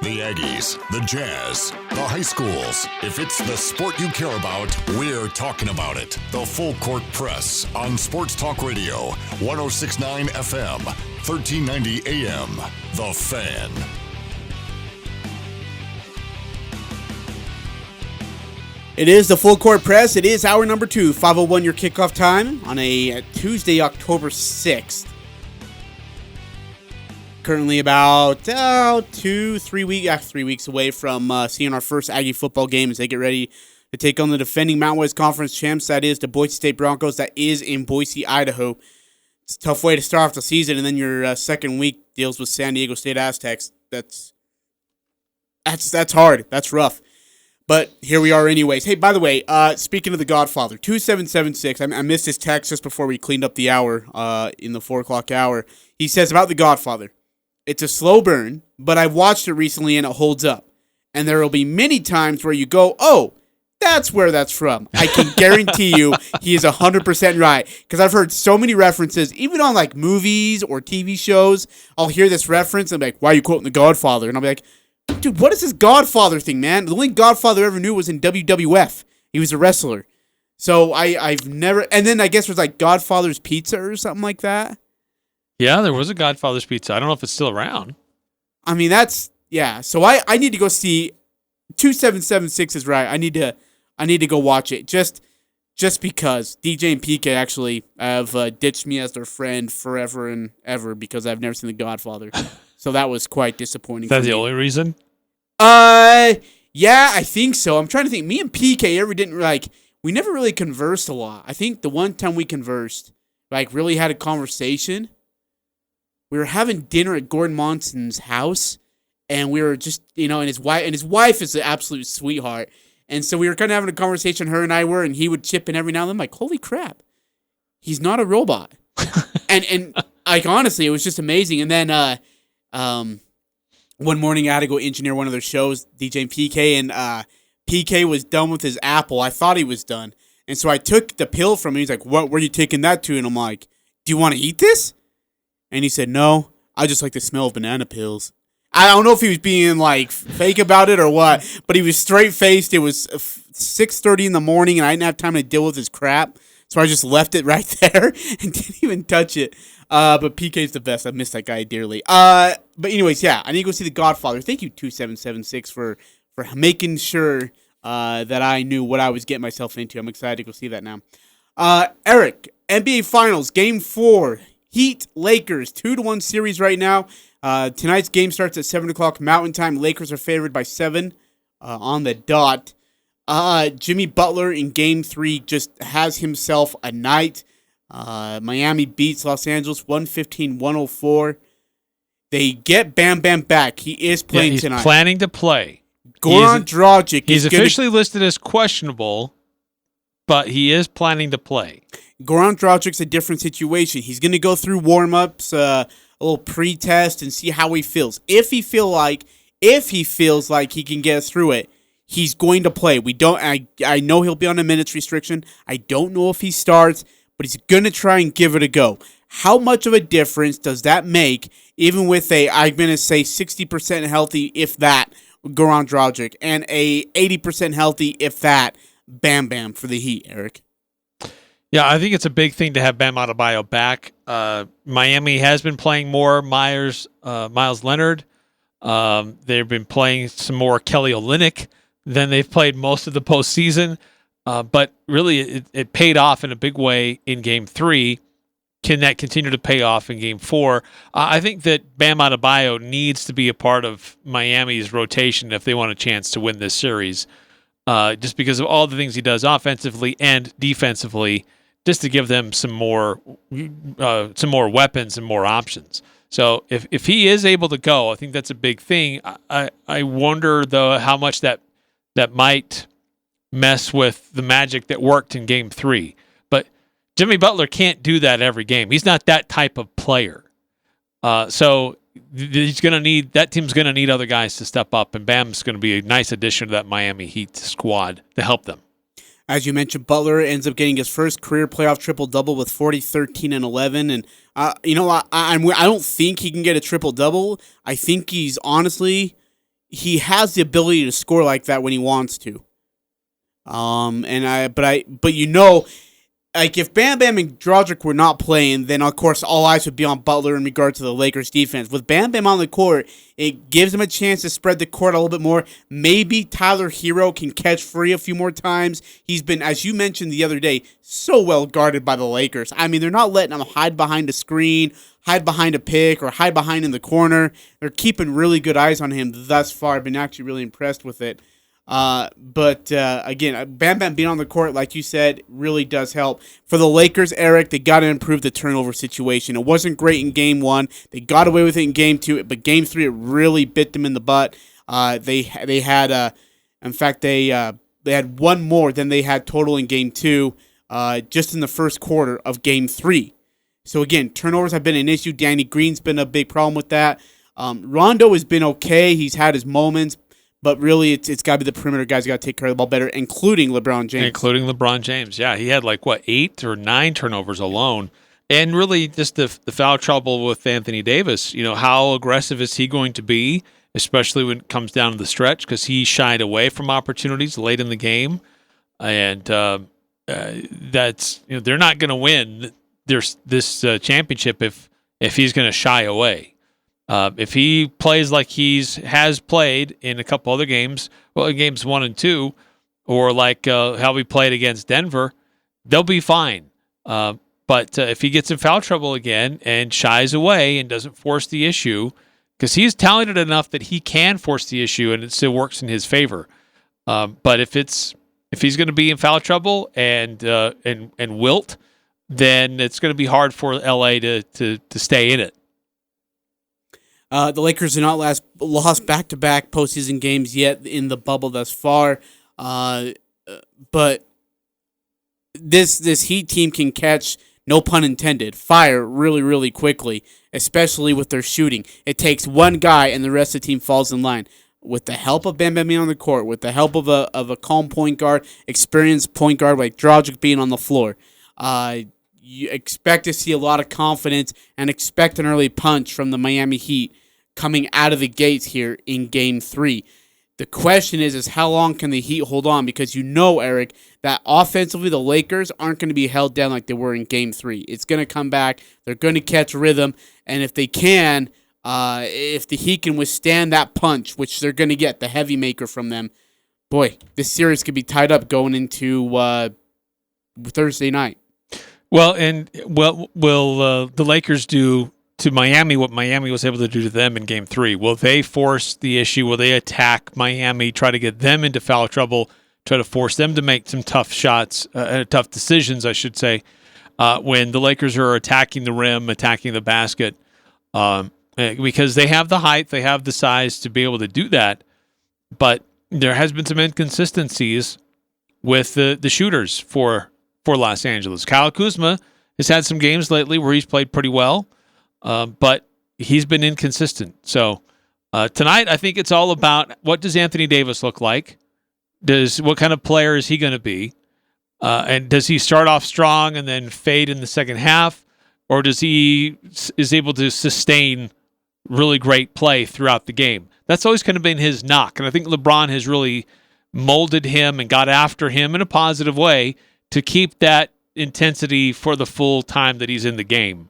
The Aggies, the Jazz, the high schools. If it's the sport you care about, we're talking about it. The Full Court Press on Sports Talk Radio, 106.9 FM, 1390 AM. The Fan. It is the Full Court Press. It is hour number 2, 5:01 your kickoff time on a Tuesday, October 6th. Currently about 3 weeks away from seeing our first Aggie football game as they get ready to take on the defending Mountain West Conference champs. That is the Boise State Broncos. That is in Boise, Idaho. It's a tough way to start off the season, and then your second week deals with San Diego State Aztecs. That's hard. That's rough. But here we are anyways. Hey, by the way, speaking of the Godfather, 2776, I missed his text just before we cleaned up the hour in the 4 o'clock hour. He says about the Godfather, it's a slow burn, but I've watched it recently and it holds up. And there will be many times where you go, oh, that's where that's from. I can guarantee you he is 100% right. Because I've heard so many references, even on like movies or TV shows, I'll hear this reference and I'm like, why are you quoting the Godfather? And I'll be like, dude, what is this Godfather thing, man? The only Godfather I ever knew was in WWF. He was a wrestler. So I've never... And then I guess there's like Godfather's Pizza or something like that. Yeah, there was a Godfather's Pizza. I don't know if it's still around. I mean, that's... Yeah, so I need to go see... 2776 is right. I need to go watch it. Just because DJ and PK actually have ditched me as their friend forever and ever because I've never seen The Godfather. So that was quite disappointing. Is that the only reason? Yeah, I think so. I'm trying to think. Me and PK we never really conversed a lot. I think the one time we conversed, really had a conversation, we were having dinner at Gordon Monson's house, and we were just, and his wife is an absolute sweetheart. And so we were kind of having a conversation, her and I were, and he would chip in every now and then. I'm like, holy crap, he's not a robot. and honestly, it was just amazing. And then, one morning I had to go engineer one of their shows, DJ and PK, and PK was done with his apple. I thought he was done. And so I took the pill from him. He's like, where are you taking that to? And I'm like, do you want to eat this? And he said, no, I just like the smell of banana pills. I don't know if he was being fake about it or what, but he was straight-faced. It was 6:30 in the morning, and I didn't have time to deal with his crap. So I just left it right there and didn't even touch it. But PK's the best. I miss that guy dearly. But anyways, yeah, I need to go see The Godfather. Thank you, 2776, for making sure that I knew what I was getting myself into. I'm excited to go see that now. Eric, NBA Finals, Game 4, Heat, Lakers, 2-1 series right now. Tonight's game starts at 7 o'clock Mountain Time. Lakers are favored by 7 on the dot. Jimmy Butler in Game 3 just has himself a night. Miami beats Los Angeles 115-104. They get Bam Bam back. He is playing tonight. He's planning to play. Goran Dragic. He's officially listed as questionable, but he is planning to play. Goran Dragic's a different situation. He's going to go through warm-ups, a little pre-test, and see how he feels. If he feels like he can get through it, he's going to play. I know he'll be on a minutes restriction. I don't know if he starts, but he's going to try and give it a go. How much of a difference does that make, even with I'm going to say 60% healthy, if that, Goran Dragic, and a 80% healthy, if that, Bam Bam for the Heat, Eric? Yeah, I think it's a big thing to have Bam Adebayo back. Miami has been playing more Miles Leonard. They've been playing some more Kelly Olynyk than they've played most of the postseason. But really, it paid off in a big way in Game 3. Can that continue to pay off in Game 4? I think that Bam Adebayo needs to be a part of Miami's rotation if they want a chance to win this series, just because of all the things he does offensively and defensively, just to give them some more weapons and more options. So if he is able to go, I think that's a big thing. I wonder, though, how much that might mess with the magic that worked in Game 3. But Jimmy Butler can't do that every game. He's not that type of player. So he's going to need, that team's going to need other guys to step up, and Bam's going to be a nice addition to that Miami Heat squad to help them. As you mentioned, Butler ends up getting his first career playoff triple-double with 40, 13, and 11. And, I don't think he can get a triple-double. I think he's honestly, he has the ability to score like that when he wants to. But like if Bam Bam and Dragic were not playing, then of course all eyes would be on Butler in regard to the Lakers defense. With Bam Bam on the court, it gives him a chance to spread the court a little bit more. Maybe Tyler Hero can catch free a few more times. He's been, as you mentioned the other day, so well guarded by the Lakers. I mean, they're not letting him hide behind a screen, hide behind a pick, or hide behind in the corner. They're keeping really good eyes on him thus far. I've been actually really impressed with it. Again, Bam Bam being on the court, like you said, really does help. For the Lakers, Eric, they got to improve the turnover situation. It wasn't great in Game 1. They got away with it in Game 2, but Game 3, it really bit them in the butt. They had one more than they had total in Game 2, just in the first quarter of Game 3. So again, turnovers have been an issue. Danny Green's been a big problem with that. Rondo has been okay. He's had his moments. But really, it's got to be the perimeter guys got to take care of the ball better, including LeBron James. Yeah, he had 8 or 9 turnovers alone. And really, just the foul trouble with Anthony Davis. How aggressive is he going to be, especially when it comes down to the stretch, because he shied away from opportunities late in the game. And that's they're not going to win this championship if he's going to shy away. If he plays like has played in a couple other games, in games 1 and 2, or how we played against Denver, they'll be fine. But if he gets in foul trouble again and shies away and doesn't force the issue, because he's talented enough that he can force the issue and it still works in his favor. But if he's going to be in foul trouble and wilt, then it's going to be hard for LA to stay in it. The Lakers have not lost back-to-back postseason games yet in the bubble thus far, but this Heat team can catch, no pun intended, fire really, really quickly, especially with their shooting. It takes one guy and the rest of the team falls in line. With the help of Bam Bam being on the court, with the help of a calm point guard, experienced point guard like Dragic being on the floor, you expect to see a lot of confidence and expect an early punch from the Miami Heat coming out of the gates here in Game 3. The question is how long can the Heat hold on? Because Eric, that offensively the Lakers aren't going to be held down like they were in Game 3. It's going to come back. They're going to catch rhythm. And if they can, if the Heat can withstand that punch, which they're going to get, the heavy maker from them, boy, this series could be tied up going into Thursday night. Well, and will the Lakers do to Miami what Miami was able to do to them in Game 3? Will they force the issue? Will they attack Miami, try to get them into foul trouble, try to force them to make some tough shots, tough decisions, I should say, when the Lakers are attacking the rim, attacking the basket, because they have the height, they have the size to be able to do that, but there has been some inconsistencies with the shooters for Los Angeles. Kyle Kuzma has had some games lately where he's played pretty well, but he's been inconsistent. So tonight, I think it's all about what does Anthony Davis look like? What kind of player is he going to be? And does he start off strong and then fade in the second half? Or does he is able to sustain really great play throughout the game? That's always kind of been his knock. And I think LeBron has really molded him and got after him in a positive way to keep that intensity for the full time that he's in the game.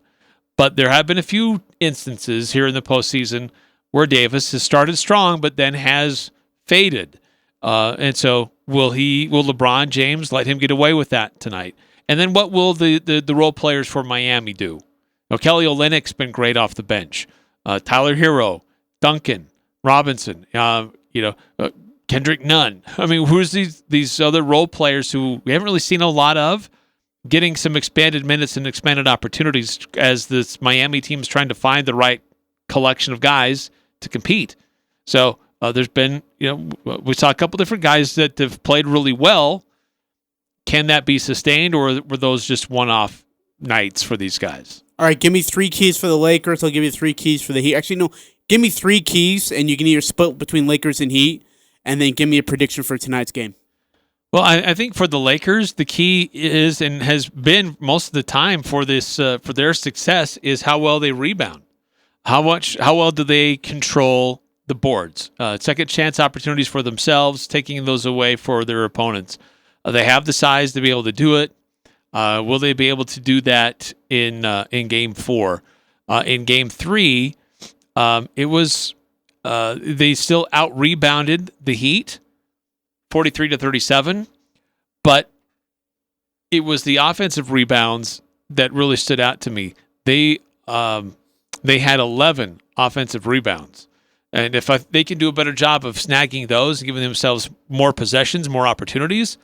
But there have been a few instances here in the postseason where Davis has started strong, but then has faded. And so will LeBron James let him get away with that tonight? And then what will the role players for Miami do? Now, Kelly Olynyk's been great off the bench. Tyler Hero, Duncan, Robinson, Kendrick Nunn. I mean, who's these other role players who we haven't really seen a lot of, getting some expanded minutes and expanded opportunities as this Miami team is trying to find the right collection of guys to compete. So there's been, we saw a couple different guys that have played really well. Can that be sustained, or were those just one-off nights for these guys? All right, give me 3 keys for the Lakers. I'll give you 3 keys for the Heat. Actually, no, give me 3 keys, and you can either split between Lakers and Heat, and then give me a prediction for tonight's game. Well, I think for the Lakers, the key is, and has been most of the time for this for their success, is how well they rebound. How well do they control the boards. Second chance opportunities for themselves, taking those away for their opponents. They have the size to be able to do it. Will they be able to do that in Game 4? In Game 3, it was they still out-rebounded the Heat, 43-37, but it was the offensive rebounds that really stood out to me. They had 11 offensive rebounds. And if they can do a better job of snagging those and giving themselves more possessions, more opportunities,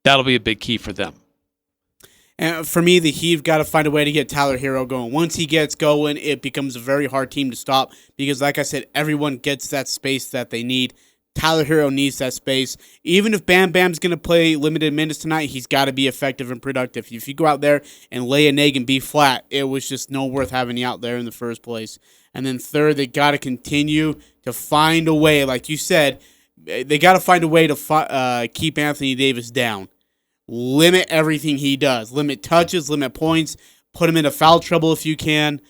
that'll be a big key for them. And for me, the Heat have got to find a way to get Tyler Hero going. Once he gets going, it becomes a very hard team to stop because, like I said, everyone gets that space that they need. Tyler Hero needs that space. Even if Bam Bam's going to play limited minutes tonight, he's got to be effective and productive. If you go out there and lay an egg and be flat, it was just no worth having you out there in the first place. And then third, they got to continue to find a way. Like you said, they got to find a way to keep Anthony Davis down. Limit everything he does. Limit touches, limit points. Put him into foul trouble if you can.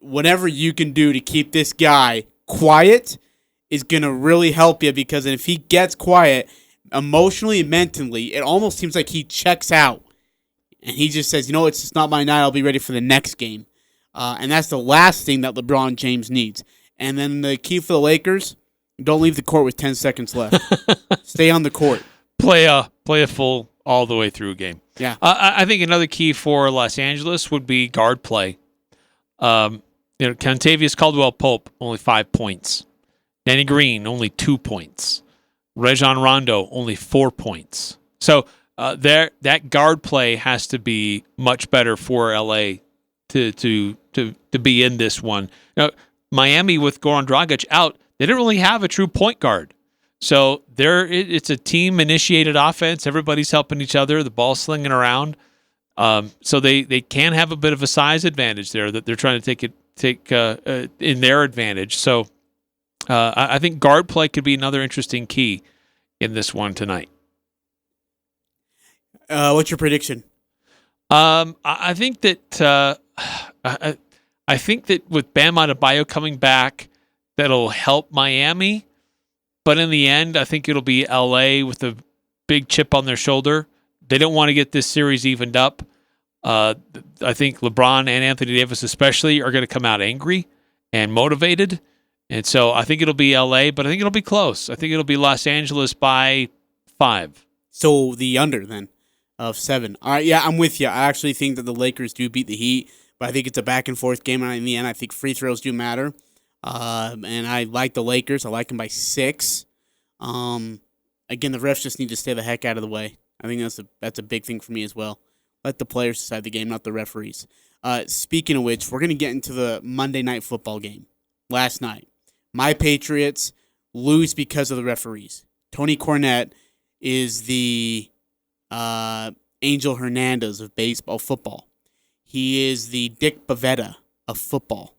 Whatever you can do to keep this guy quiet is going to really help you because if he gets quiet emotionally and mentally, it almost seems like he checks out. And he just says, it's just not my night. I'll be ready for the next game. And that's the last thing that LeBron James needs. And then the key for the Lakers, don't leave the court with 10 seconds left. Stay on the court. Play a full all the way through game. Yeah. I think another key for Los Angeles would be guard play. Contavious Caldwell-Pope, only 5 points. Danny Green, only 2 points. Rajon Rondo, only 4 points. So that guard play has to be much better for LA to be in this one. Miami with Goran Dragic out, they didn't really have a true point guard. So it's a team-initiated offense. Everybody's helping each other. The ball's slinging around. So they can have a bit of a size advantage there that they're trying to take in their advantage. So I think guard play could be another interesting key in this one tonight. What's your prediction? I think that I think that with Bam Adebayo coming back, that'll help Miami. But in the end, I think it'll be LA with a big chip on their shoulder. They don't want to get this series evened up. I think LeBron and Anthony Davis especially are going to come out angry and motivated. And so I think it'll be LA, but I think it'll be close. I think it'll be Los Angeles by 5. So the under then of 7. All right, yeah, I'm with you. I actually think that the Lakers do beat the Heat, but I think it's a back and forth game. And in the end, I think free throws do matter. And I like the Lakers. I like them by 6. Again, the refs just need to stay the heck out of the way. I think that's a big thing for me as well. Let the players decide the game, not the referees. Speaking of which, we're going to get into the Monday Night Football game. Last night, my Patriots lose because of the referees. Tony Cornette is the Angel Hernandez of football. He is the Dick Bavetta of football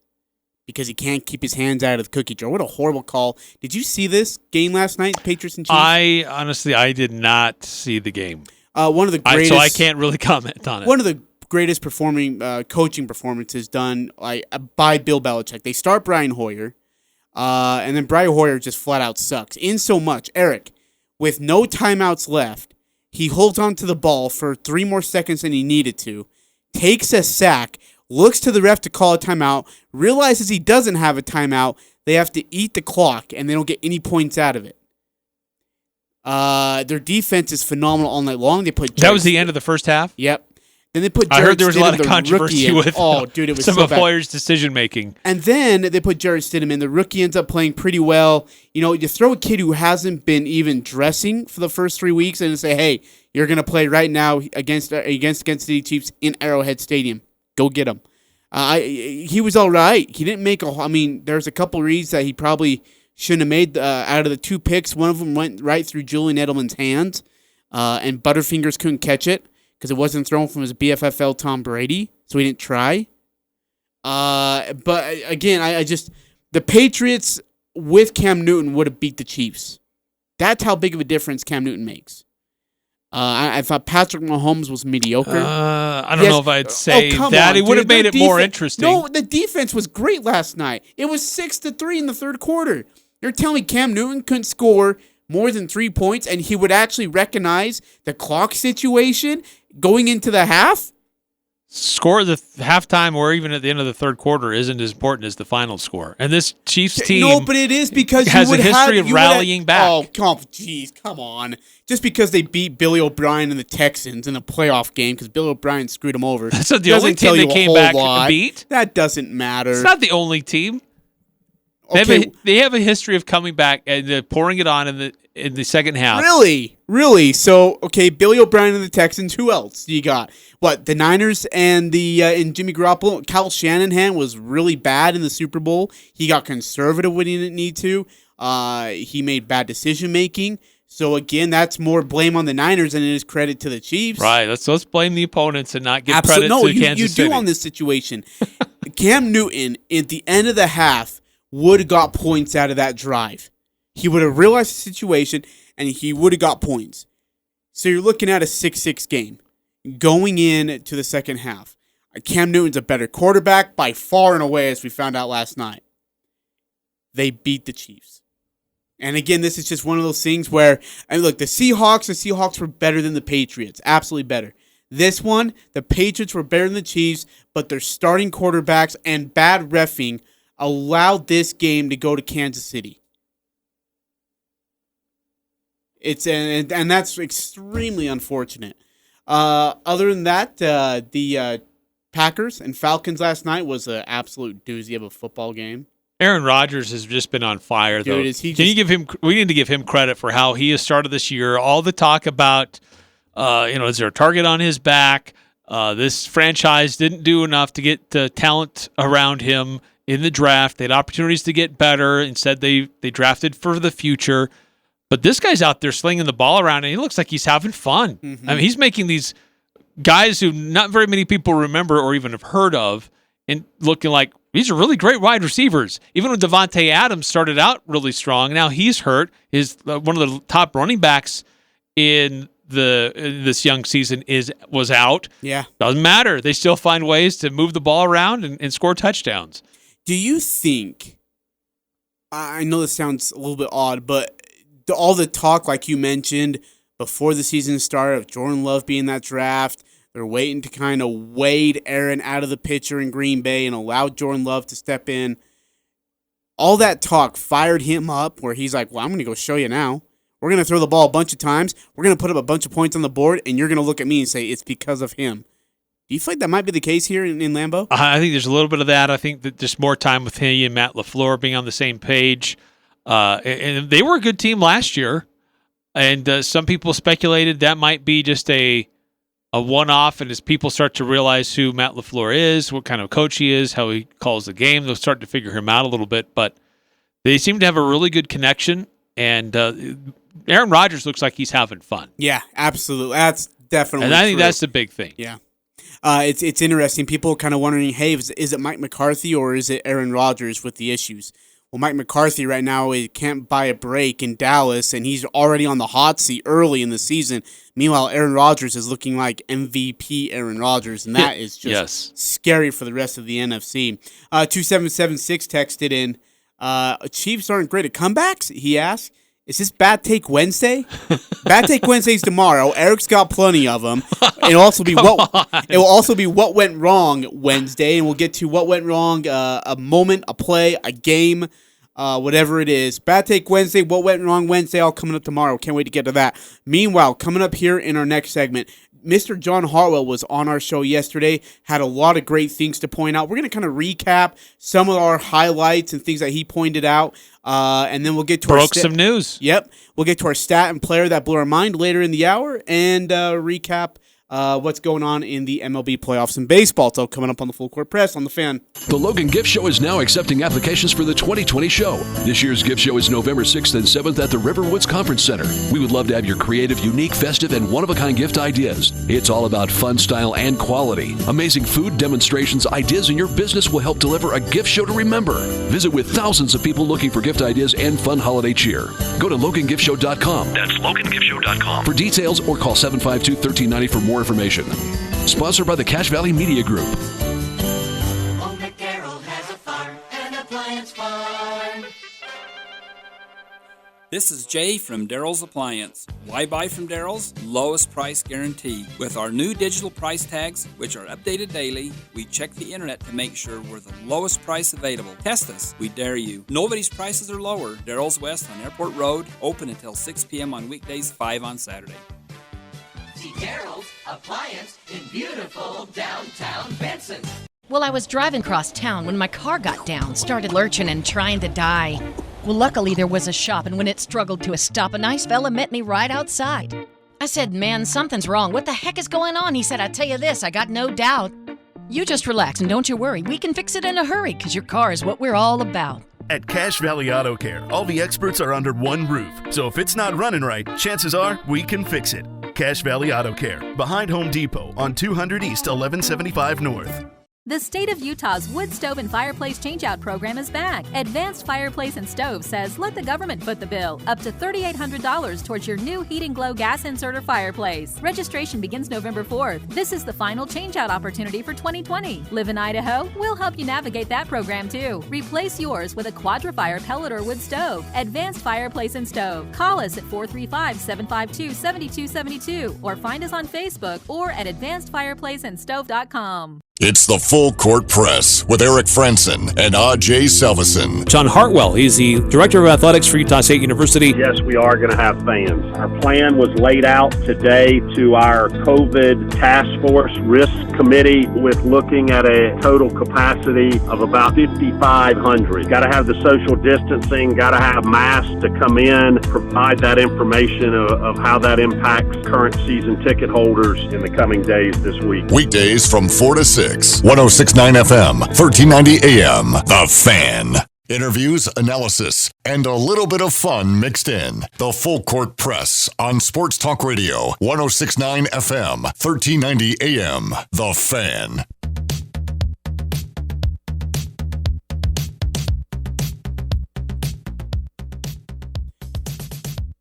because he can't keep his hands out of the cookie jar. What a horrible call. Did you see this game last night, Patriots and Chiefs? I did not see the game. One of the greatest. So I can't really comment on it. One of the greatest coaching performances done by Bill Belichick. They start Brian Hoyer, and then Brian Hoyer just flat out sucks. In so much, Eric, with no timeouts left, he holds on to the ball for 3 more seconds than he needed to, takes a sack, looks to the ref to call a timeout, realizes he doesn't have a timeout, they have to eat the clock, and they don't get any points out of it. Their defense is phenomenal all night long. That was the end of the first half? Yep. Then they put I heard there was a lot of controversy with it was some of Hoyer's decision-making. And then they put Jarrett Stidham in. The rookie ends up playing pretty well. You throw a kid who hasn't been even dressing for the first 3 weeks and say, hey, you're going to play right now against City Chiefs in Arrowhead Stadium. Go get him. He was all right. He didn't make there's a couple reads that he probably shouldn't have made. Out of the 2 picks, one of them went right through Julian Edelman's hands, and Butterfingers couldn't catch it because it wasn't thrown from his BFFL Tom Brady, so he didn't try. But again, the Patriots with Cam Newton would have beat the Chiefs. That's how big of a difference Cam Newton makes. I thought Patrick Mahomes was mediocre. I don't know if I'd say that. On, it would have made it more interesting. No, the defense was great last night. It was 6-3 in the third quarter. You're telling me Cam Newton couldn't score more than 3 points and he would actually recognize the clock situation going into the half? Score at the halftime or even at the end of the third quarter isn't as important as the final score. And this Chiefs team but it is because has a history of rallying back. Oh, come on. Just because they beat Billy O'Brien and the Texans in a playoff game because Billy O'Brien screwed them over. That's not the only team they came back and beat. That doesn't matter. It's not the only team. Okay. They have a history of coming back and pouring it on in the second half. Really? So, okay, Billy O'Brien and the Texans. Who else do you got? What, the Niners and and Jimmy Garoppolo? Kyle Shanahan was really bad in the Super Bowl. He got conservative when he didn't need to. He made bad decision making. So again, that's more blame on the Niners than it is credit to the Chiefs. Right. Let's blame the opponents and not give credit to Kansas City. You do on this situation. Cam Newton at the end of the half would have got points out of that drive. He would have realized the situation, and he would have got points. So you're looking at a 6-6 game going into the second half. Cam Newton's a better quarterback by far and away, as we found out last night. They beat the Chiefs. And again, this is just one of those things where, and look, the Seahawks were better than the Patriots. Absolutely better. This one, the Patriots were better than the Chiefs, but their starting quarterbacks and bad reffing allowed this game to go to Kansas City. And that's extremely unfortunate. Other than that, the Packers and Falcons last night was an absolute doozy of a football game. Aaron Rodgers has just been on fire, though. Dude, we need to give him credit for how he has started this year. All the talk about, is there a target on his back? This franchise didn't do enough to get talent around him in the draft. They had opportunities to get better. Instead, they drafted for the future. But this guy's out there slinging the ball around, and he looks like he's having fun. Mm-hmm. I mean, he's making these guys who not very many people remember or even have heard of and looking like these are really great wide receivers. Even when Devontae Adams started out really strong, now he's hurt. One of the top running backs in this young season was out. Yeah. Doesn't matter. They still find ways to move the ball around and score touchdowns. Do you think, I know this sounds a little bit odd, but all the talk, like you mentioned, before the season started, of Jordan Love being that draft, they're waiting to kind of wade Aaron out of the picture in Green Bay and allow Jordan Love to step in. All that talk fired him up where he's like, well, I'm going to go show you now. We're going to throw the ball a bunch of times. We're going to put up a bunch of points on the board, and you're going to look at me and say it's because of him. Do you feel like that might be the case here in Lambeau? I think there's a little bit of that. I think that just more time with he and Matt LaFleur being on the same page. And they were a good team last year, and some people speculated that might be just a one-off, and as people start to realize who Matt LaFleur is, what kind of coach he is, how he calls the game, they'll start to figure him out a little bit, but they seem to have a really good connection, and Aaron Rodgers looks like he's having fun. Yeah, absolutely. That's definitely And I think true. that's the big thing. Yeah. It's interesting. People are kind of wondering, hey, is it Mike McCarthy or is it Aaron Rodgers with the issues? Well, Mike McCarthy right now can't buy a break in Dallas, and he's already on the hot seat early in the season. Meanwhile, Aaron Rodgers is looking like MVP Aaron Rodgers, and that is just scary for the rest of the NFC. 2776 texted in, Chiefs aren't great at comebacks, he asked. Is this Bad Take Wednesday? Bad Take Wednesday's tomorrow. Eric's got plenty of them. It'll also be what went wrong Wednesday, and we'll get to what went wrong, a moment, a play, a game, whatever it is. Bad Take Wednesday, what went wrong Wednesday, all coming up tomorrow. Can't wait to get to that. Meanwhile, coming up here in our next segment, Mr. John Hartwell was on our show yesterday, had a lot of great things to point out. We're going to kind of recap some of our highlights and things that he pointed out, and then we'll get to some news. Yep. We'll get to our stat and player that blew our mind later in the hour and recap what's going on in the MLB playoffs in baseball. It's all coming up on the Full Court Press on the Fan. The Logan Gift Show is now accepting applications for the 2020 show. This year's gift show is November 6th and 7th at the Riverwoods Conference Center. We would love to have your creative, unique, festive, and one-of-a-kind gift ideas. It's all about fun, style, and quality. Amazing food, demonstrations, ideas, and your business will help deliver a gift show to remember. Visit with thousands of people looking for gift ideas and fun holiday cheer. Go to LoganGiftShow.com. That's LoganGiftShow.com for details or call 752-1390 for more information. Sponsored by the Cache Valley Media Group. Old McDarrell has a farm, an appliance farm. This is Jay from Daryl's Appliance. Why buy from Daryl's? Lowest price guarantee. With our new digital price tags, which are updated daily, we check the internet to make sure we're the lowest price available. Test us. We dare you. Nobody's prices are lower. Daryl's West on Airport Road, open until 6 p.m. on weekdays, 5 on Saturday. See Daryl's Appliance in beautiful downtown Benson. Well, I was driving across town when my car got down, started lurching and trying to die. Well, luckily there was a shop, and when it struggled to a stop, a nice fella met me right outside. I said, "Man, something's wrong. What the heck is going on?" He said, "I tell you this, I got no doubt. You just relax and don't you worry. We can fix it in a hurry, 'cause your car is what we're all about." At Cache Valley Auto Care, all the experts are under one roof. So if it's not running right, chances are we can fix it. Cache Valley Auto Care, behind Home Depot on 200 East, 1175 North. The state of Utah's wood stove and fireplace changeout program is back. Advanced Fireplace and Stove says let the government foot the bill. Up to $3,800 towards your new Heat and Glow gas inserter fireplace. Registration begins November 4th. This is the final changeout opportunity for 2020. Live in Idaho? We'll help you navigate that program too. Replace yours with a Quadra-Fire pellet or wood stove. Advanced Fireplace and Stove. Call us at 435-752-7272 or find us on Facebook or at advancedfireplaceandstove.com. It's the Full Court Press with Eric Frandsen and Ajay Salvesen. John Hartwell, he's the Director of Athletics for Utah State University. Yes, we are going to have fans. Our plan was laid out today to our COVID Task Force Risk Committee with looking at a total capacity of about 5,500. Got to have the social distancing, got to have masks to come in, provide that information of how that impacts current season ticket holders in the coming days this week. Weekdays from 4 to 6. 106.9 FM, 1390 AM. The Fan. Interviews, analysis, and a little bit of fun mixed in. The Full Court Press on Sports Talk Radio, 106.9 FM, 1390 AM. The Fan.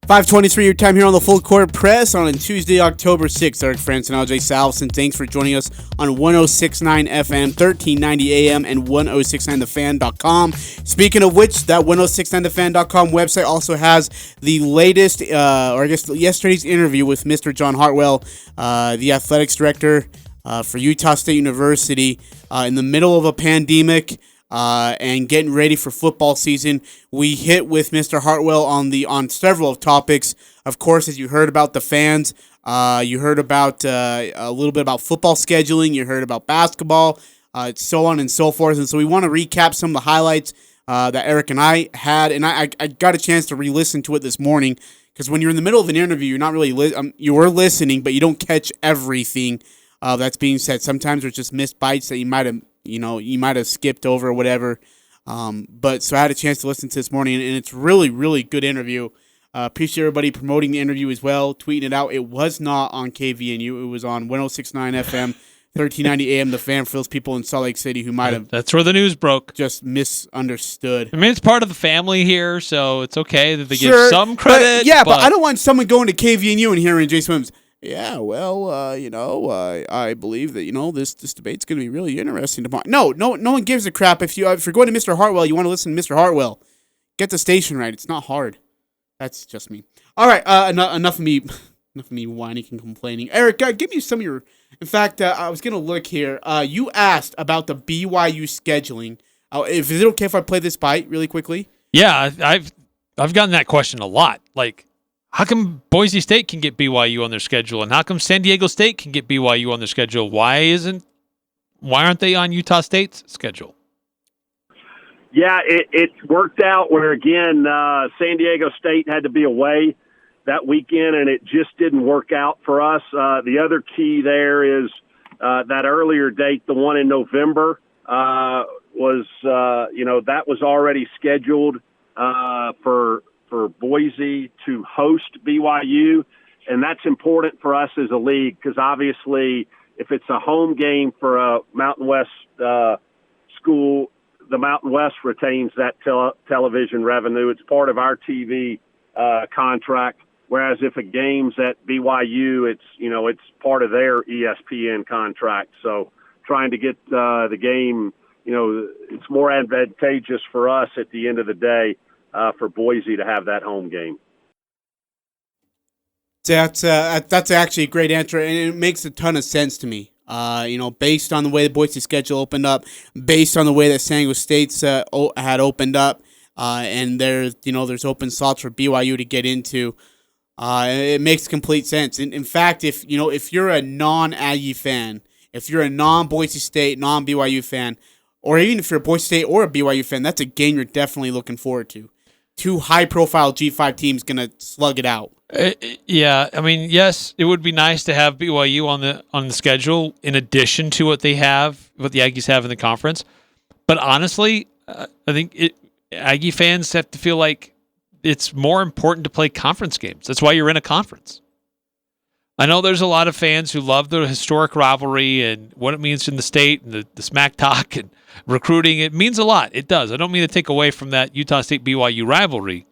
5:23 your time here on the Full Court Press on Tuesday, October 6th. Eric Frandsen and Ajay Salvesen. Thanks for joining us on 106.9 FM, 1390 AM, and 1069thefan.com. Speaking of which, that 1069thefan.com website also has the latest, or I guess yesterday's interview with Mr. John Hartwell, the athletics director for Utah State University, in the middle of a pandemic. And getting ready for football season. We hit with Mr. Hartwell on several topics. Of course, as you heard about the fans, you heard about a little bit about football scheduling. You heard about basketball, so on and so forth. And so we want to recap some of the highlights that Eric and I had. And I got a chance to re-listen to it this morning because when you're in the middle of an interview, you're not really you were listening, but you don't catch everything that's being said. Sometimes there's just missed bites that you might have skipped over or whatever. But so I had a chance to listen to this morning, and it's really, really good interview. Appreciate everybody promoting the interview as well, tweeting it out. It was not on KVNU. It was on 106.9 FM, 1390 AM. The Fan, for those people in Salt Lake City who might have... That's where the news broke. Just misunderstood. I mean, it's part of the family here, so it's okay that they give some credit. But I don't want someone going to KVNU and hearing Jay Swims. Yeah, well, I believe that, this debate's going to be really interesting tomorrow. No one gives a crap. If you're going to Mr. Hartwell, you want to listen to Mr. Hartwell. Get the station right. It's not hard. That's just me. All right, enough of me whining and complaining. Eric, give me some of your... In fact, I was going to look here. You asked about the BYU scheduling. Is it okay if I play this bite really quickly? Yeah, I've gotten that question a lot. Like, how come Boise State can get BYU on their schedule, and how come San Diego State can get BYU on their schedule? Why aren't they on Utah State's schedule? Yeah, it worked out where, again, San Diego State had to be away that weekend, and it just didn't work out for us. The other key there is that earlier date, the one in November, was that was already scheduled for Boise to host BYU, and that's important for us as a league because obviously if it's a home game for a Mountain West school, the Mountain West retains that television revenue. It's part of our TV contract. Whereas if a game's at BYU, it's part of their ESPN contract. So trying to get the game, it's more advantageous for us at the end of the day for Boise to have that home game. That's actually a great answer, and it makes a ton of sense to me. Based on the way the Boise schedule opened up, based on the way that San Diego State's had opened up, and there's open slots for BYU to get into. It makes complete sense. In fact, if you're a non-Aggie fan, if you're a non-Boise State, non-BYU fan, or even if you're a Boise State or a BYU fan, that's a game you're definitely looking forward to. Two high-profile G5 teams going to slug it out. Yeah, I mean, yes, it would be nice to have BYU on the schedule in addition to what the Aggies have in the conference. But honestly, I think Aggie fans have to feel like it's more important to play conference games. That's why you're in a conference. I know there's a lot of fans who love the historic rivalry and what it means in the state and the smack talk and recruiting. It means a lot. It does. I don't mean to take away from that Utah State-BYU rivalry.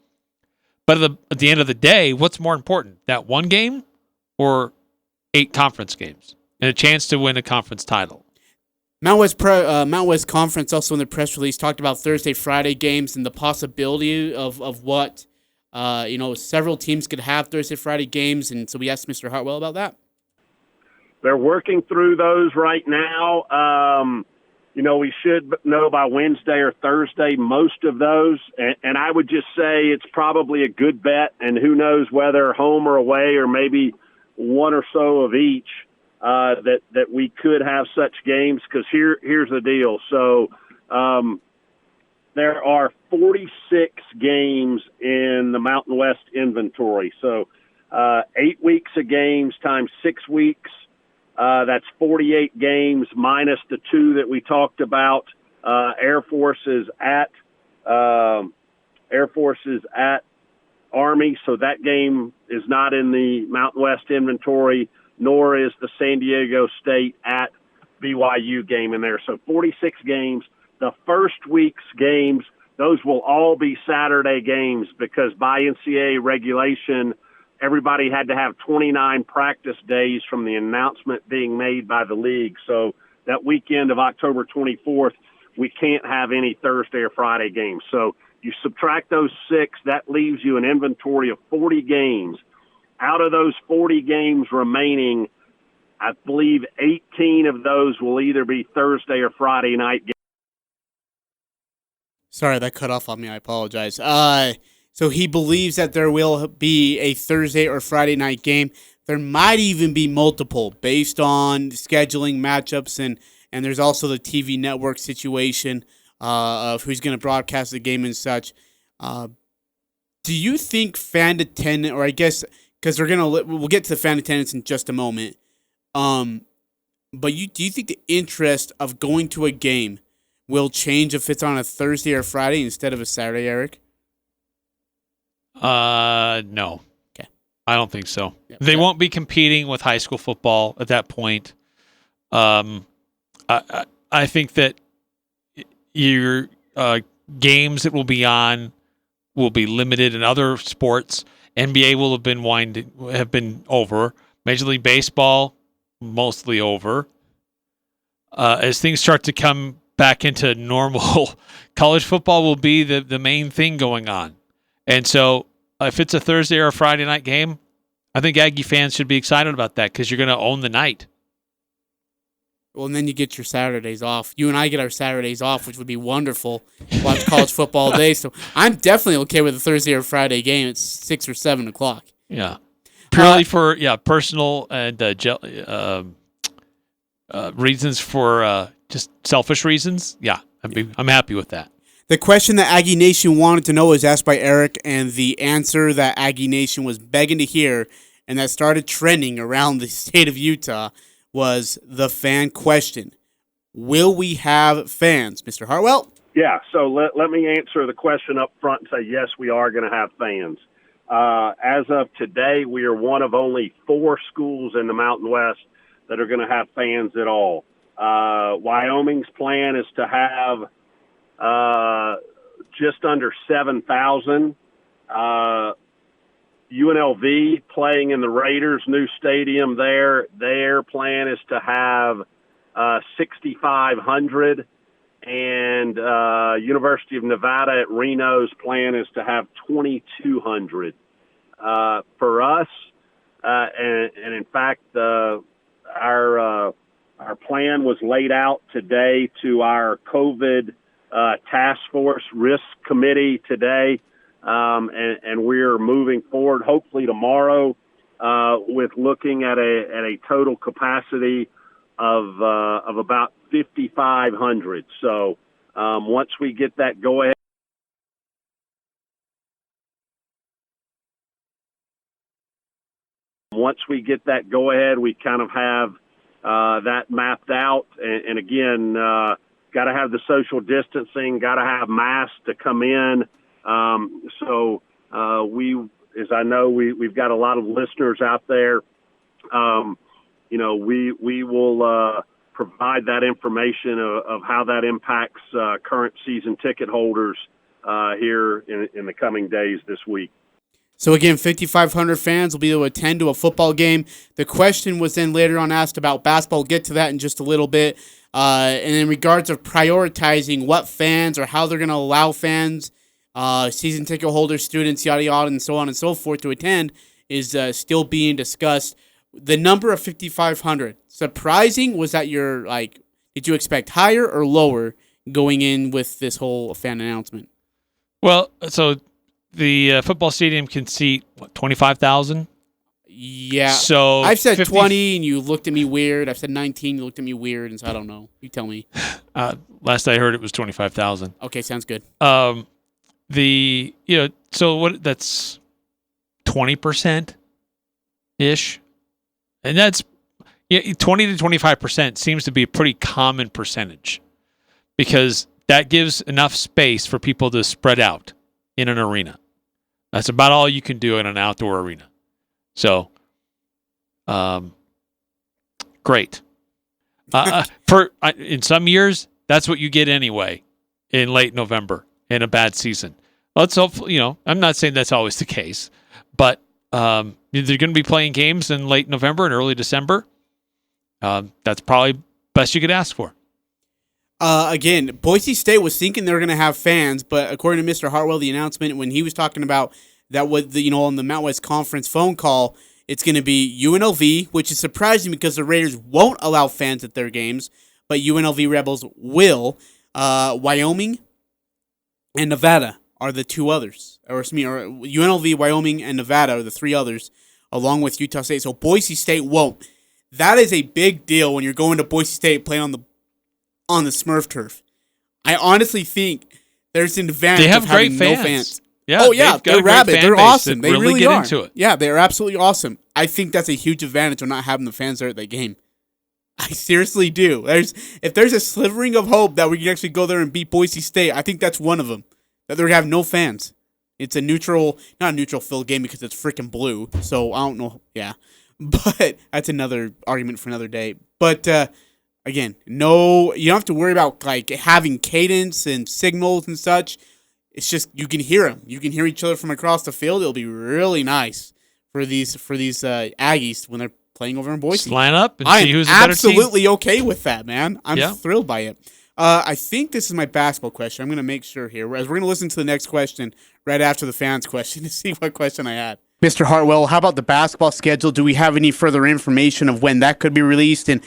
But at the end of the day, what's more important, that one game or 8 conference games and a chance to win a conference title? Mount West Conference also in the press release talked about Thursday, Friday games and the possibility of what several teams could have Thursday, Friday games, and so we asked Mr. Hartwell about that. They're working through those right now. We should know by Wednesday or Thursday most of those, and I would just say it's probably a good bet, and who knows whether home or away or maybe one or so of each, that we could have such games, because here's the deal. So there are 46 games in the Mountain West inventory. So 8 weeks of games times 6 weeks, that's 48 games minus the 2 that we talked about. Air Force is at Army, so that game is not in the Mountain West inventory, nor is the San Diego State at BYU game in there. So 46 games. The first week's games, those will all be Saturday games because by NCAA regulation, everybody had to have 29 practice days from the announcement being made by the league. So that weekend of October 24th, we can't have any Thursday or Friday games. So you subtract those 6, that leaves you an inventory of 40 games. Out of those 40 games remaining, I believe 18 of those will either be Thursday or Friday night games. Sorry, that cut off on me. I apologize. So he believes that there will be a Thursday or Friday night game. There might even be multiple based on scheduling matchups, and there's also the TV network situation of who's going to broadcast the game and such. Do you think fan attendance, or I guess because we'll get to the fan attendance in just a moment. But do you think the interest of going to a game will change if it's on a Thursday or Friday instead of a Saturday, Eric? No. Okay. I don't think so. Yep. They won't be competing with high school football at that point. I think that your games that will be on will be limited in other sports. NBA will have been over. Major League Baseball mostly over. As things start to come back into normal, college football will be the main thing going on. And so if it's a Thursday or a Friday night game, I think Aggie fans should be excited about that because you're going to own the night. Well, and then you get your Saturdays off. You and I get our Saturdays off, which would be wonderful. Watch college football all day. So I'm definitely okay with a Thursday or Friday game. It's 6 or 7 o'clock. Yeah. Purely for personal and reasons, for just selfish reasons. Yeah, I'm happy with that. The question that Aggie Nation wanted to know was asked by Eric, and the answer that Aggie Nation was begging to hear and that started trending around the state of Utah was the fan question. Will we have fans, Mr. Hartwell? Yeah, so let me answer the question up front and say, yes, we are going to have fans. As of today, we are one of only 4 schools in the Mountain West that are going to have fans at all. Wyoming's plan is to have just under 7,000. UNLV playing in the Raiders' new stadium there, their plan is to have 6,500. And University of Nevada at Reno's plan is to have 2,200. For us, and in fact, our plan was laid out today to our COVID task force risk committee today, and we're moving forward hopefully tomorrow with looking at a total capacity of about 5,500. So once we get that go ahead. Once we get that go ahead, we kind of have that mapped out. And again, got to have the social distancing, got to have masks to come in. So as I know, we've got a lot of listeners out there. We will provide that information of how that impacts current season ticket holders here in the coming days this week. So again, 5,500 fans will be able to attend to a football game. The question was then later on asked about basketball. We'll get to that in just a little bit. And in regards of prioritizing what fans or how they're going to allow fans, season ticket holders, students, yada, yada, and so on and so forth to attend is still being discussed. The number of 5,500, surprising? Was that did you expect higher or lower going in with this whole fan announcement? Well, so the football stadium can seat, 25,000? Yeah. So I've said 20 and you looked at me weird. I've said 19, you looked at me weird, and so I don't know. You tell me. Last I heard it was 25,000. Okay, sounds good. So that's 20%-ish. And that's 20 to 25% seems to be a pretty common percentage because that gives enough space for people to spread out in an arena. That's about all you can do in an outdoor arena. So, great. In some years, that's what you get anyway in late November in a bad season. Let's hope, I'm not saying that's always the case, but they're going to be playing games in late November and early December. That's probably best you could ask for. Again, Boise State was thinking they were going to have fans, but according to Mr. Hartwell, the announcement when he was talking about that was on the Mountain West Conference phone call, it's going to be UNLV, which is surprising because the Raiders won't allow fans at their games, but UNLV Rebels will. Wyoming and Nevada are the two others, or UNLV, Wyoming, and Nevada are the three others, along with Utah State. So Boise State won't. That is a big deal when you're going to Boise State playing on the Smurf turf. I honestly think there's an advantage of having no fans. Yeah, oh yeah, they're rabid. They're awesome. They really get are. Into it. Yeah, they're absolutely awesome. I think that's a huge advantage of not having the fans there at that game. I seriously do. If there's a slivering of hope that we can actually go there and beat Boise State, I think that's one of them. That they're going to have no fans. It's not a neutral field game because it's freaking blue. So I don't know. Yeah. But that's another argument for another day. But again, you don't have to worry about having cadence and signals and such. It's just you can hear them. You can hear each other from across the field. It'll be really nice for these Aggies when they're playing over in Boise. Just line up and see who's the better team. I'm absolutely okay with that, man. I'm thrilled by it. I think this is my basketball question. I'm going to make sure here, as we're going to listen to the next question right after the fans' question to see what question I had. Mr. Hartwell, how about the basketball schedule? Do we have any further information of when that could be released, and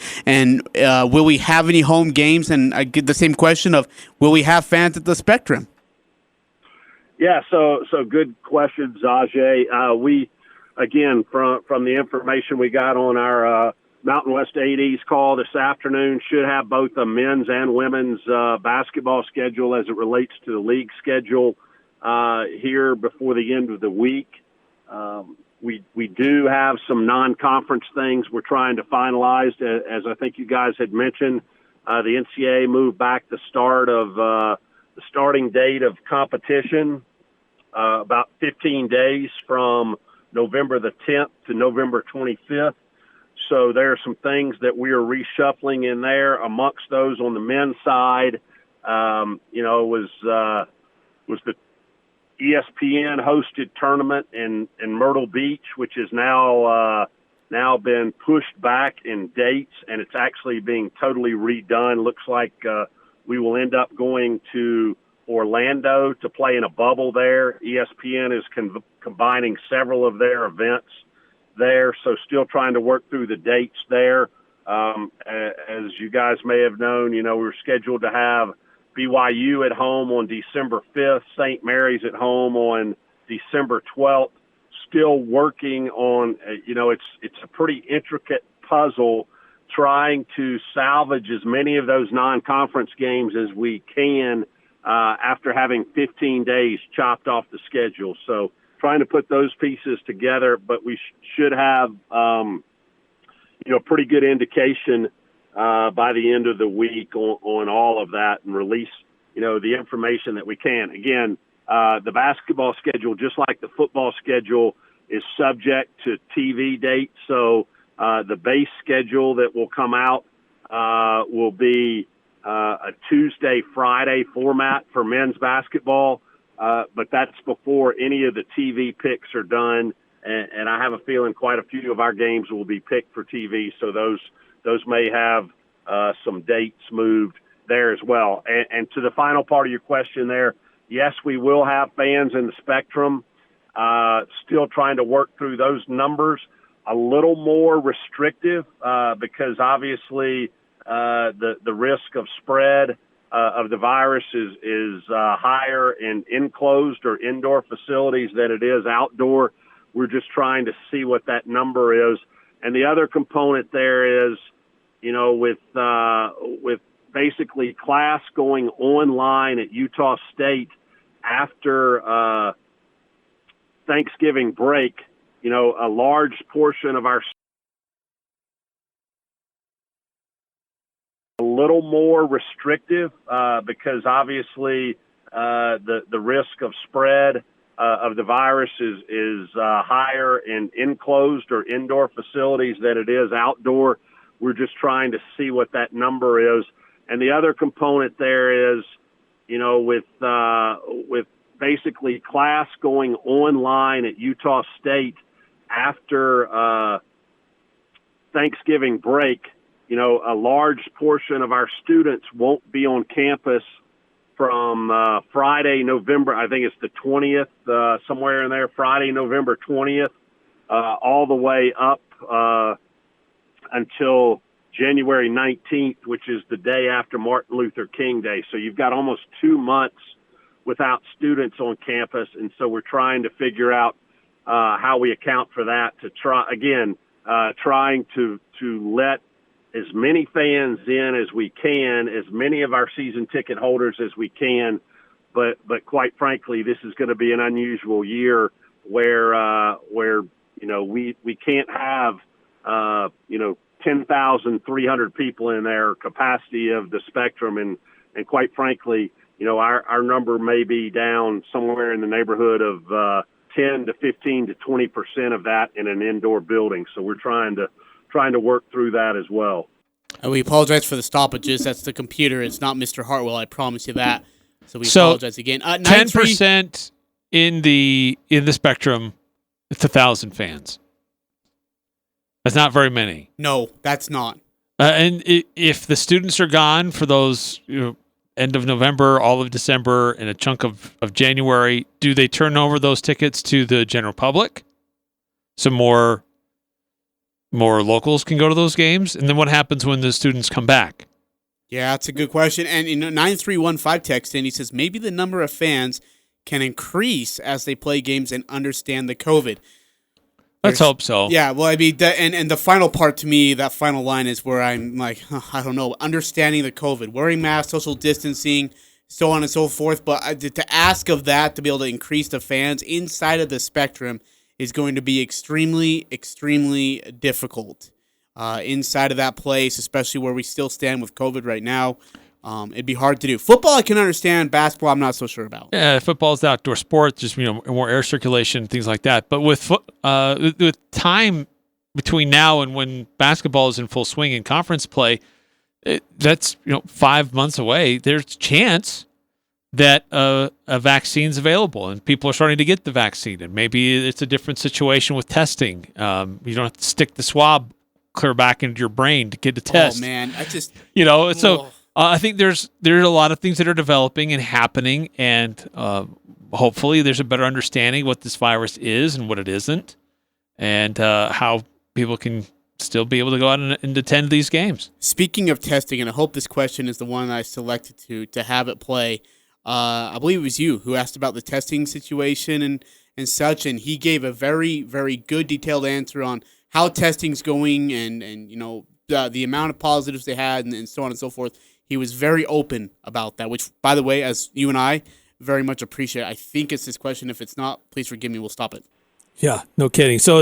will we have any home games? And I get the same question of will we have fans at the Spectrum? Yeah, so good questions, Ajay. We again from the information we got on our Mountain West 80's call this afternoon should have both a men's and women's basketball schedule as it relates to the league schedule here before the end of the week. We do have some non-conference things we're trying to finalize. As I think you guys had mentioned, the NCAA moved back the starting date of competition about 15 days from November the 10th to November 25th. So there are some things that we are reshuffling in there. Amongst those on the men's side, was the ESPN hosted tournament in Myrtle Beach, which is now been pushed back in dates, and it's actually being totally redone. Looks like we will end up going to Orlando to play in a bubble there. ESPN is combining several of their events there, so still trying to work through the dates there. As you guys may have known, we were scheduled to have BYU at home on December 5th, St. Mary's at home on December 12th. Still working on, it's a pretty intricate puzzle trying to salvage as many of those non-conference games as we can after having 15 days chopped off the schedule. So trying to put those pieces together, but we should have, pretty good indication by the end of the week on all of that and release, the information that we can. Again, the basketball schedule, just like the football schedule, is subject to TV dates. So the base schedule that will come out will be a Tuesday, Friday format for men's basketball. But that's before any of the TV picks are done. And I have a feeling quite a few of our games will be picked for TV. So those may have some dates moved there as well. And to the final part of your question there, yes, we will have fans in the Spectrum. Still trying to work through those numbers. A little more restrictive because obviously the risk of spread of the virus is higher in enclosed or indoor facilities than it is outdoor. We're just trying to see what that number is. And the other component there is, with basically class going online at Utah State after Thanksgiving break, a large portion of our a little more restrictive because obviously the risk of spread of the virus is higher in enclosed or indoor facilities than it is outdoor. We're just trying to see what that number is. And the other component there is, with basically class going online at Utah State after Thanksgiving break, a large portion of our students won't be on campus from Friday, November, I think it's the 20th, somewhere in there, Friday, November 20th, all the way up until January 19th, which is the day after Martin Luther King Day. So you've got almost 2 months without students on campus, and so we're trying to figure out how we account for that to trying to let as many fans in as we can, as many of our season ticket holders as we can, but quite frankly, this is going to be an unusual year where we can't have 10,300 people in their capacity of the Spectrum, and quite frankly, our number may be down somewhere in the neighborhood of 10 to 15 to 20% of that in an indoor building. So we're trying to work through that as well. We apologize for the stoppages. That's the computer. It's not Mr. Hartwell. I promise you that. So we apologize again. 10% in the Spectrum. It's 1,000 fans. That's not very many. No, that's not. And if the students are gone for those end of November, all of December, and a chunk of January, do they turn over those tickets to the general public? So more locals can go to those games? And then what happens when the students come back? Yeah, that's a good question. And 9315 text in, he says, maybe the number of fans can increase as they play games and understand the COVID. Let's hope so. Yeah, well, I mean, and the final part to me, that final line is where I'm like, I don't know, understanding the COVID, wearing masks, social distancing, so on and so forth. But to ask of that to be able to increase the fans inside of the spectrum is going to be extremely, extremely difficult inside of that place, especially where we still stand with COVID right now. It'd be hard to do. Football, I can understand. Basketball, I'm not so sure about. Yeah, football's the outdoor sport, just more air circulation, things like that. But with time between now and when basketball is in full swing in conference play, that's 5 months away. There's a chance that a vaccine's available and people are starting to get the vaccine. And maybe it's a different situation with testing. You don't have to stick the swab clear back into your brain to get the test. Oh man, I think there's a lot of things that are developing and happening, and hopefully there's a better understanding what this virus is and what it isn't, and how people can still be able to go out and attend these games. Speaking of testing, and I hope this question is the one I selected to have it play, I believe it was you who asked about the testing situation and such, and he gave a very, very good detailed answer on how testing's going and the amount of positives they had and so on and so forth. He was very open about that, which, by the way, as you and I very much appreciate. I think it's this question. If it's not, please forgive me. We'll stop it. Yeah, no kidding. So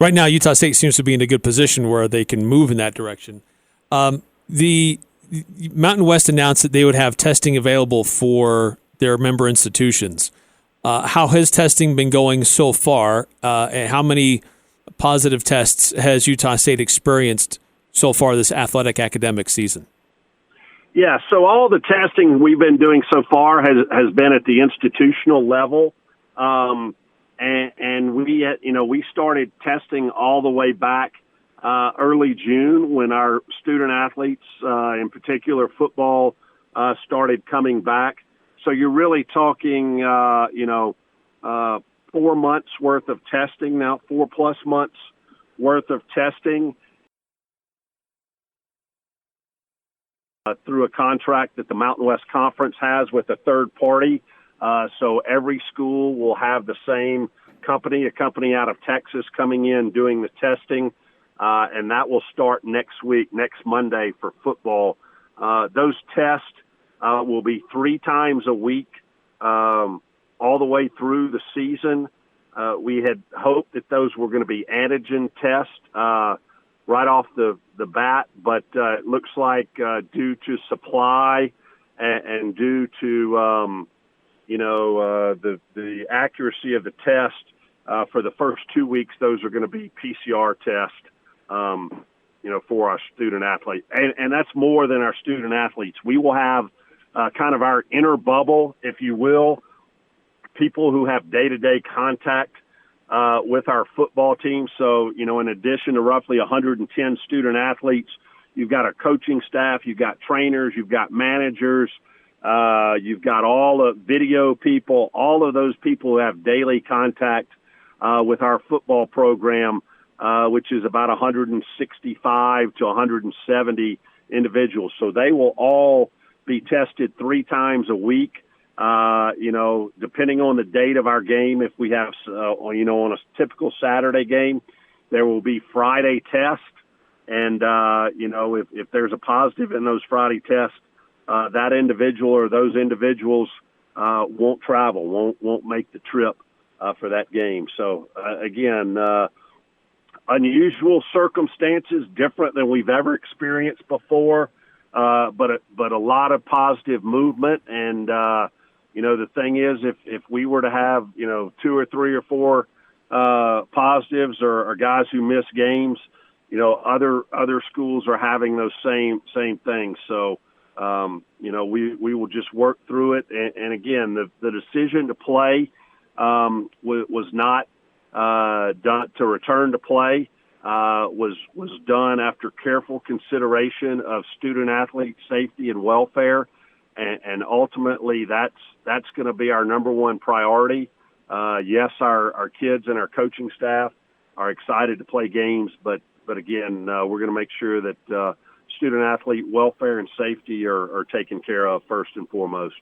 right now Utah State seems to be in a good position where they can move in that direction. The Mountain West announced that they would have testing available for their member institutions. How has testing been going so far, and how many positive tests has Utah State experienced so far this athletic academic season? Yeah, so all the testing we've been doing so far has been at the institutional level, and we started testing all the way back early June when our student athletes, in particular football, started coming back. So you're really talking, 4 months worth of testing now, 4+ months worth of testing. Through a contract that the Mountain West Conference has with a third party. So every school will have the same company, a company out of Texas coming in doing the testing, and that will start next week, next Monday for football. Those tests will be 3 times a week all the way through the season. We had hoped that those were going to be antigen tests right off the bat, but it looks like due to supply and due to the accuracy of the test for the first 2 weeks, those are going to be PCR tests, for our student athletes, and that's more than our student athletes. We will have kind of our inner bubble, if you will, people who have day-to-day contact with our football team. So, in addition to roughly 110 student athletes, you've got a coaching staff, you've got trainers, you've got managers, you've got all the video people, all of those people who have daily contact with our football program, which is about 165 to 170 individuals. So they will all be tested 3 times a week. Depending on the date of our game, if we have, on a typical Saturday game, there will be Friday tests. And, if there's a positive in those Friday tests, that individual or those individuals won't travel, won't make the trip for that game. So, again, unusual circumstances, different than we've ever experienced before, but a lot of positive movement. And, the thing is, if we were to have, 2 or 3 or 4 positives or guys who miss games, other schools are having those same things. So, we will just work through it. And again, the decision to play was not done to return to play. Was done after careful consideration of student athlete safety and welfare. And ultimately, that's going to be our number one priority. Yes, our kids and our coaching staff are excited to play games, but again, we're going to make sure that student athlete welfare and safety are taken care of first and foremost.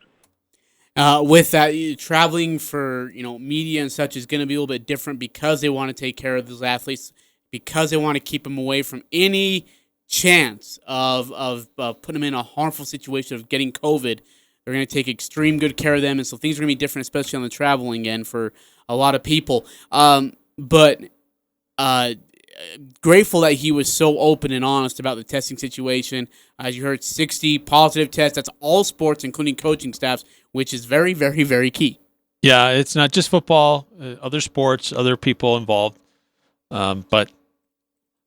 with that, traveling for media and such is going to be a little bit different because they want to take care of those athletes, because they want to keep them away from any chance of putting them in a harmful situation of getting COVID. They're going to take extreme good care of them, and so things are going to be different, especially on the traveling end for a lot of people. But grateful that he was so open and honest about the testing situation. As you heard, 60 positive tests. That's all sports, including coaching staffs, which is very, very, very key. Yeah, it's not just football, other sports, other people involved. But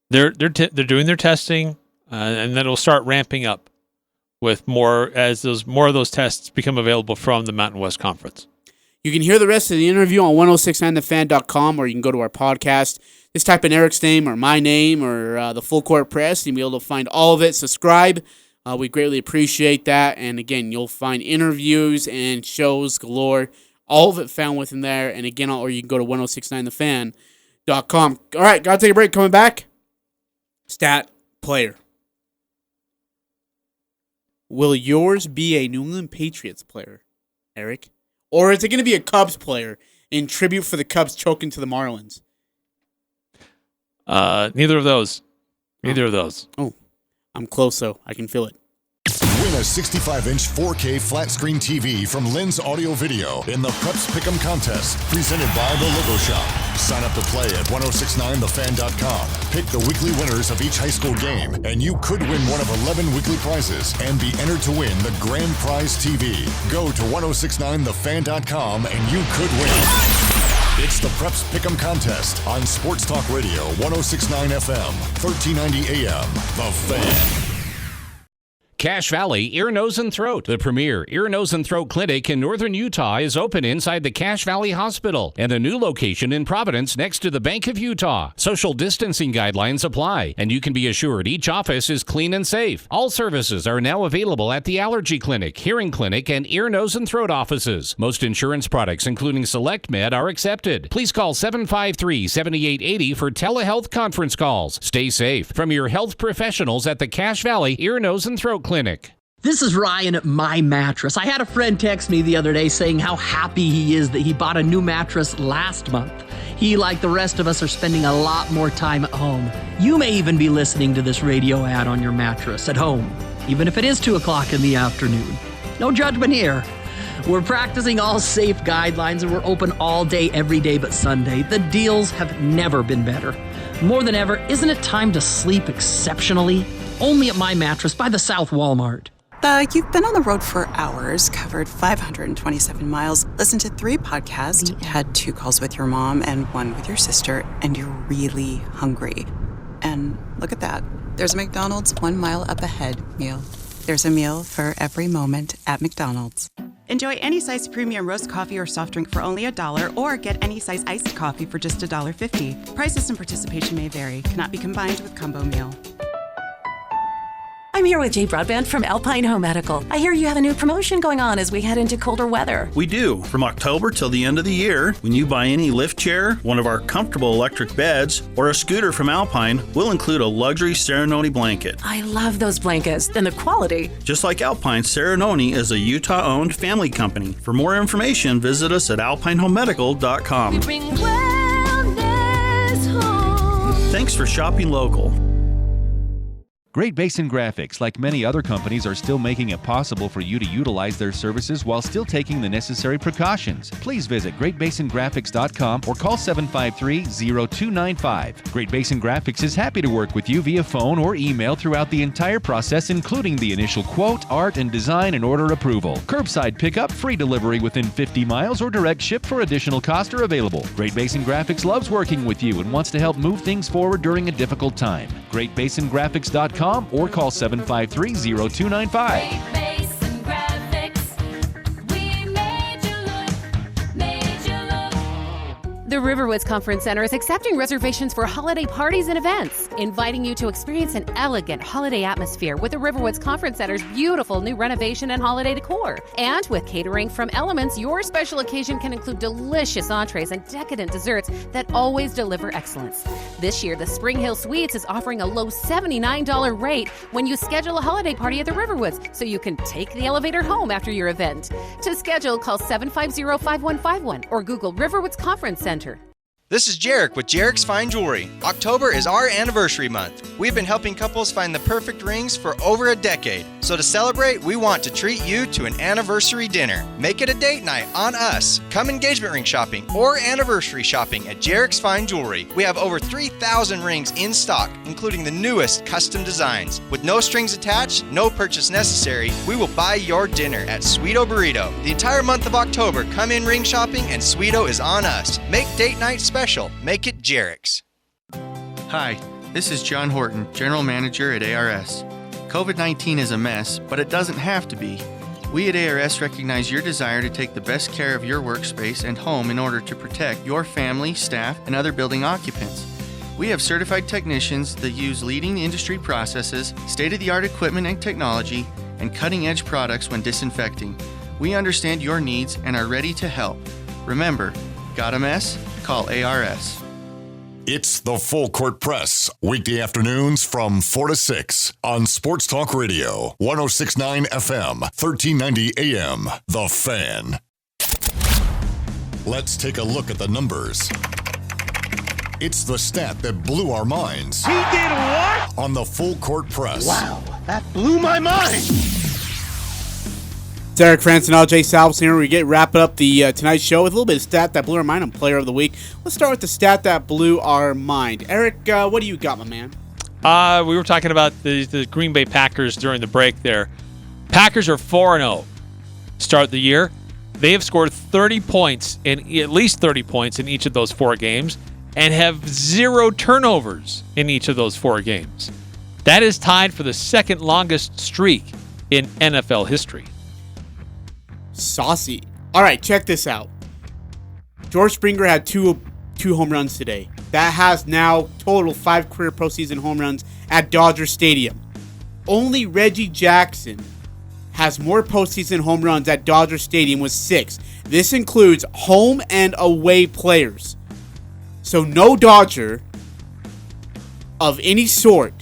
they're doing their testing, and then it'll start ramping up with more as more of those tests become available from the Mountain West Conference. You can hear the rest of the interview on 1069thefan.com, or you can go to our podcast. Just type in Eric's name or my name or the Full Court Press, and you'll be able to find all of it. Subscribe. We greatly appreciate that. And again, you'll find interviews and shows galore. All of it found within there. And again, or you can go to 1069thefan.com. All right, got to take a break. Coming back, stat player. Will yours be a New England Patriots player, Eric? Or is it going to be a Cubs player in tribute for the Cubs choking to the Marlins? Neither of those. Neither of those. Oh, I'm close, though. I can feel it. Win a 65-inch 4K flat-screen TV from Lens Audio Video in the Preps Pick'em Contest, presented by The Logo Shop. Sign up to play at 1069thefan.com. Pick the weekly winners of each high school game, and you could win one of 11 weekly prizes and be entered to win the grand prize TV. Go to 1069thefan.com and you could win. It's the Preps Pick'em Contest on Sports Talk Radio, 1069 FM, 1390 AM. The Fan. Cache Valley Ear, Nose, and Throat. The premier ear, nose, and throat clinic in northern Utah is open inside the Cache Valley Hospital and the new location in Providence next to the Bank of Utah. Social distancing guidelines apply, and you can be assured each office is clean and safe. All services are now available at the Allergy Clinic, Hearing Clinic, and Ear, Nose, and Throat offices. Most insurance products, including Select Med, are accepted. Please call 753-7880 for telehealth conference calls. Stay safe from your health professionals at the Cache Valley Ear, Nose, and Throat Clinic. This is Ryan at My Mattress. I had a friend text me the other day saying how happy he is that he bought a new mattress last month. He, like the rest of us, are spending a lot more time at home. You may even be listening to this radio ad on your mattress at home, even if it is 2 o'clock in the afternoon. No judgment here. We're practicing all safe guidelines and we're open all day, every day but Sunday. The deals have never been better. More than ever, isn't it time to sleep exceptionally? Only at My Mattress by the South Walmart. You've been on the road for hours, covered 527 miles, listened to 3 podcasts, had 2 calls with your mom and 1 with your sister, and you're really hungry. And look at that. There's a McDonald's 1 mile up ahead meal. There's a meal for every moment at McDonald's. Enjoy any size premium roast coffee or soft drink for only $1, or get any size iced coffee for just $1.50. Prices and participation may vary. Cannot be combined with combo meal. I'm here with Jay Broadbent from Alpine Home Medical. I hear you have a new promotion going on as we head into colder weather. We do. From October till the end of the year, when you buy any lift chair, one of our comfortable electric beds, or a scooter from Alpine, we'll include a luxury Serenoni blanket. I love those blankets and the quality. Just like Alpine, Serenoni is a Utah-owned family company. For more information, visit us at alpinehomemedical.com. We bring wellness home. Thanks for shopping local. Great Basin Graphics, like many other companies, are still making it possible for you to utilize their services while still taking the necessary precautions. Please visit greatbasingraphics.com or call 753-0295. Great Basin Graphics is happy to work with you via phone or email throughout the entire process, including the initial quote, art, and design and order approval. Curbside pickup, free delivery within 50 miles, or direct ship for additional cost are available. Great Basin Graphics loves working with you and wants to help move things forward during a difficult time. GreatBasinGraphics.com or call 753-0295. The Riverwoods Riverwoods Conference Center is accepting reservations for holiday parties and events, inviting you to experience an elegant holiday atmosphere with the Riverwoods Conference Center's beautiful new renovation and holiday decor. And with catering from Elements, your special occasion can include delicious entrees and decadent desserts that always deliver excellence. This year, the Spring Hill Suites is offering a low $79 rate when you schedule a holiday party at the Riverwoods, so you can take the elevator home after your event. To schedule, call 750-5151 or Google Riverwoods Conference Center. This is Jarek with Jarek's Fine Jewelry. October is our anniversary month. We've been helping couples find the perfect rings for over a decade. So to celebrate, we want to treat you to an anniversary dinner. Make it a date night on us. Come engagement ring shopping or anniversary shopping at Jarek's Fine Jewelry. We have over 3,000 rings in stock, including the newest custom designs. With no strings attached, no purchase necessary, we will buy your dinner at Sweeto Burrito. The entire month of October, come in ring shopping and Sweeto is on us. Make date night special. Make it Jarek's. Hi, this is John Horton, General Manager at ARS. COVID-19 is a mess, but it doesn't have to be. We at ARS recognize your desire to take the best care of your workspace and home in order to protect your family, staff, and other building occupants. We have certified technicians that use leading industry processes, state-of-the-art equipment and technology, and cutting-edge products when disinfecting. We understand your needs and are ready to help. Remember, got a mess? Call ARS. It's the Full Court Press, weekday afternoons from 4 to 6 on Sports Talk Radio, 106.9 FM, 1390 AM, The Fan. Let's take a look at the numbers. It's the stat that blew our minds. He did what? On the Full Court Press. Wow, that blew my mind. It's Eric Frandsen, Ajay, Salvesen here. We get wrap up the Tonight Show with a little bit of stat that blew our mind on Player of the Week. Let's start with the stat that blew our mind. Eric, what do you got, my man? We were talking about the Green Bay Packers during the break there. Packers are 4-0 start the year. They have scored 30 points, at least 30 points in each of those 4 games, and have 0 turnovers in each of those 4 games. That is tied for the second longest streak in NFL history. Saucy. All right, check this out. George Springer had two home runs today. That has now total 5 career postseason home runs at Dodger Stadium. Only Reggie Jackson has more postseason home runs at Dodger Stadium with 6. This includes home and away players. So no Dodger of any sort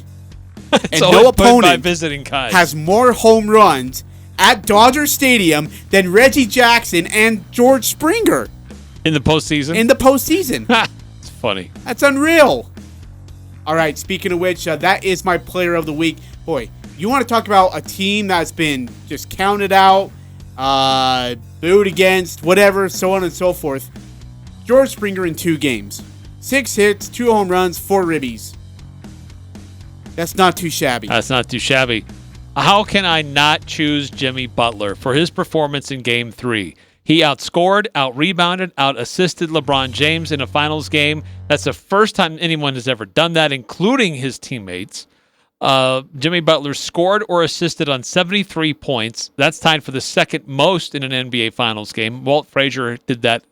and no opponent has more home runs at Dodger Stadium than Reggie Jackson and George Springer. In the postseason? In the postseason. It's funny. That's unreal. All right, speaking of which, that is my Player of the Week. Boy, you want to talk about a team that's been just counted out, booed against, whatever, so on and so forth. George Springer in 2 games. 6 hits, 2 home runs, 4 ribbies. That's not too shabby. That's not too shabby. How can I not choose Jimmy Butler for his performance in Game 3? He outscored, out-rebounded, out-assisted LeBron James in a finals game. That's the first time anyone has ever done that, including his teammates. Jimmy Butler scored or assisted on 73 points. That's tied for the second most in an NBA Finals game. Walt Frazier did that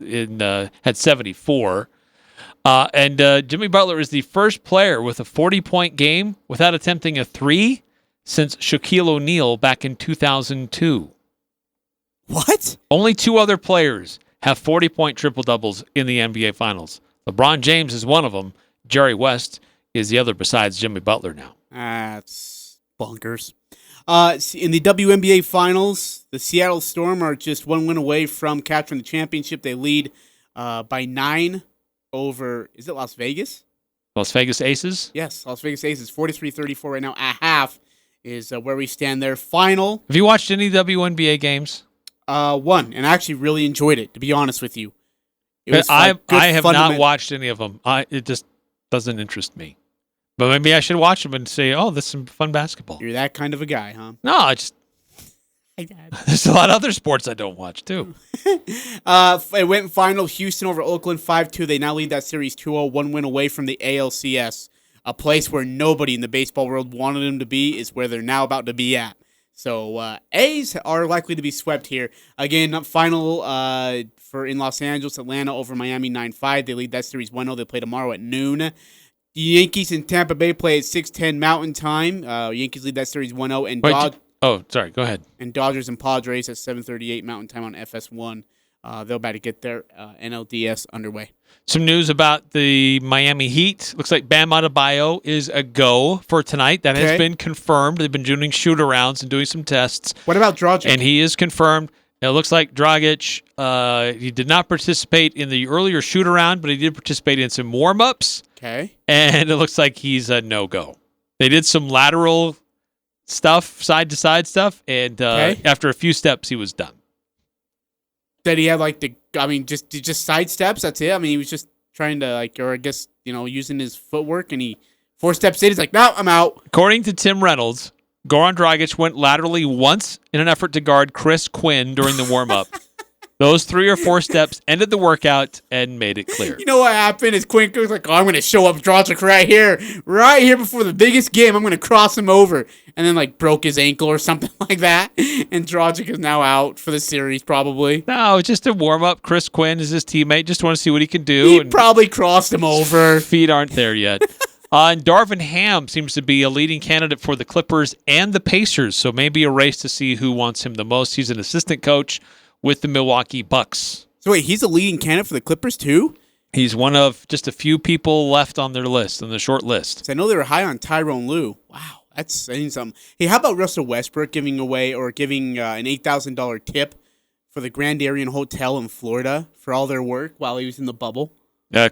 had 74. And Jimmy Butler is the first player with a 40-point game without attempting a 3 since Shaquille O'Neal back in 2002. What? Only 2 other players have 40-point triple-doubles in the NBA Finals. LeBron James is one of them. Jerry West is the other besides Jimmy Butler now. That's bonkers. In the WNBA Finals, the Seattle Storm are just 1 win away from capturing the championship. They lead by 9 over, is it Las Vegas? Las Vegas Aces? Yes, Las Vegas Aces. 43-34 right now. A half is where we stand there. Final. Have you watched any WNBA games? 1, and I actually really enjoyed it, to be honest with you. I have not watched any of them. It just doesn't interest me. But maybe I should watch them and say, oh, this is some fun basketball. You're that kind of a guy, huh? No, there's a lot of other sports I don't watch, too. It went final. Houston over Oakland 5-2. They now lead that series 2-0, 1 win away from the ALCS. A place where nobody in the baseball world wanted them to be is where they're now about to be at. So A's are likely to be swept here. Again, final for in Los Angeles, Atlanta over Miami 9-5. They lead that series 1-0. They play tomorrow at noon. The Yankees in Tampa Bay play at 6:10 Mountain Time. Yankees lead that series 1-0. And sorry. Go ahead. And Dodgers and Padres at 7:38 Mountain Time on FS1. They're about to get their NLDS underway. Some news about the Miami Heat. Looks like Bam Adebayo is a go for tonight. That has been confirmed. They've been doing shoot-arounds and doing some tests. What about Dragic? And he is confirmed. It looks like Dragic, he did not participate in the earlier shoot-around, but he did participate in some warm-ups. Okay. And it looks like he's a no-go. They did some lateral stuff, side-to-side stuff, and after a few steps, he was done. That he had just side steps. That's it. I mean, he was just trying to using his footwork, and he 4 steps in. He's like, no, I'm out. According to Tim Reynolds, Goran Dragic went laterally once in an effort to guard Chris Quinn during the warm-up. Those 3 or 4 steps ended the workout and made it clear. You know what happened is Quinn was like, I'm going to show up Dragic right here before the biggest game. I'm going to cross him over. And then broke his ankle or something like that. And Dragic is now out for the series probably. No, just a warm-up. Chris Quinn is his teammate. Just want to see what he can do. He probably crossed him over. Feet aren't there yet. And Darvin Ham seems to be a leading candidate for the Clippers and the Pacers. So maybe a race to see who wants him the most. He's an assistant coach with the Milwaukee Bucks. So wait, he's a leading candidate for the Clippers too? He's one of just a few people left on their list, on the short list. So I know they were high on Tyrone Lue. Wow, that's saying something. Hey, how about Russell Westbrook giving an $8,000 tip for the Grand Arian Hotel in Florida for all their work while he was in the bubble?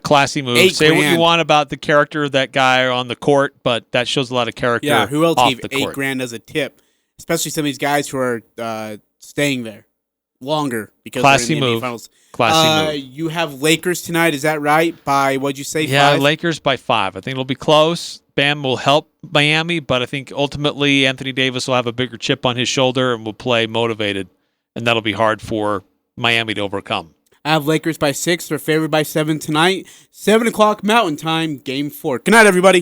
Classy move. Say what you want about the character of that guy on the court, but that shows a lot of character. Yeah, who else gave $8,000 $8,000 as a tip? Especially some of these guys who are staying there longer because classy they're in the move. NBA Finals. Classy move. You have Lakers tonight, is that right? By what'd you say? Yeah, 5? Lakers by 5. I think it'll be close. Bam will help Miami, but I think ultimately Anthony Davis will have a bigger chip on his shoulder and will play motivated, and that'll be hard for Miami to overcome. I have Lakers by 6. They're favored by 7 tonight. 7 o'clock Mountain Time, Game 4. Good night, everybody.